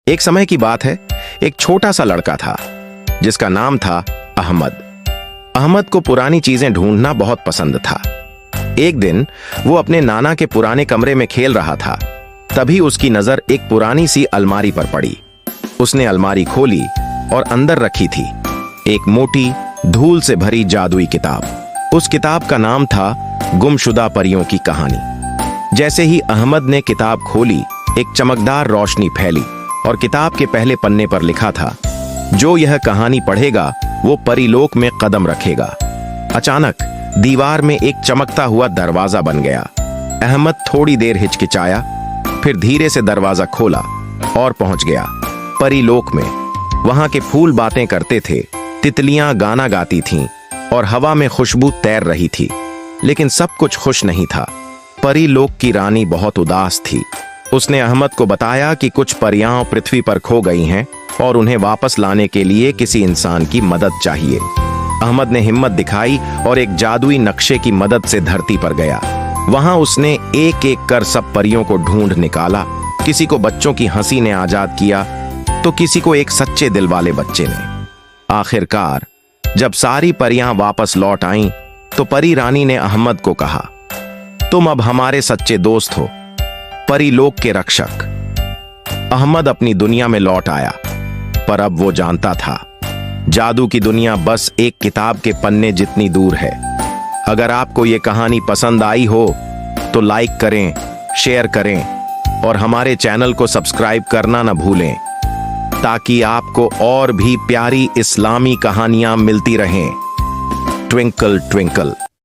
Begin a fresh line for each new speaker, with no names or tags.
एक समय की बात है, एक छोटा सा लड़का था जिसका नाम था अहमद। अहमद को पुरानी चीजें ढूंढना बहुत पसंद था। एक दिन वो अपने नाना के पुराने कमरे में खेल रहा था, तभी उसकी नजर एक पुरानी सी अलमारी पर पड़ी। उसने अलमारी खोली और अंदर रखी थी एक मोटी धूल से भरी जादुई किताब। उस किताब का नाम था गुमशुदा परियों की कहानी। जैसे ही अहमद ने किताब खोली, एक चमकदार रोशनी फैली और किताब के पहले पन्ने पर लिखा था, जो यह कहानी पढ़ेगा वो परीलोक में कदम रखेगा। अचानक दीवार में एक चमकता हुआ दरवाजा बन गया। अहमद थोड़ी देर हिचकिचाया, फिर धीरे से दरवाजा खोला और पहुंच गया परीलोक में। वहां के फूल बातें करते थे, तितलियां गाना गाती थीं और हवा में खुशबू तैर रही थी। लेकिन सब कुछ खुश नहीं था। परीलोक की रानी बहुत उदास थी। उसने अहमद को बताया कि कुछ परियां पृथ्वी पर खो गई हैं और उन्हें वापस लाने के लिए किसी इंसान की मदद चाहिए। अहमद ने हिम्मत दिखाई और एक जादुई नक्शे की मदद से धरती पर गया। वहां उसने एक एक कर सब परियों को ढूंढ निकाला। किसी को बच्चों की हंसी ने आजाद किया तो किसी को एक सच्चे दिल वाले बच्चे ने। आखिरकार जब सारी परियां वापस लौट आईं तो परी रानी ने अहमद को कहा, तुम अब हमारे सच्चे दोस्त हो, परीलोक के रक्षक। अहमद अपनी दुनिया में लौट आया, पर अब वो जानता था जादू की दुनिया बस एक किताब के पन्ने जितनी दूर है। अगर आपको ये कहानी पसंद आई हो तो लाइक करें, शेयर करें और हमारे चैनल को सब्सक्राइब करना न भूलें, ताकि आपको और भी प्यारी इस्लामी कहानियां मिलती रहें। Twinkle twinkle.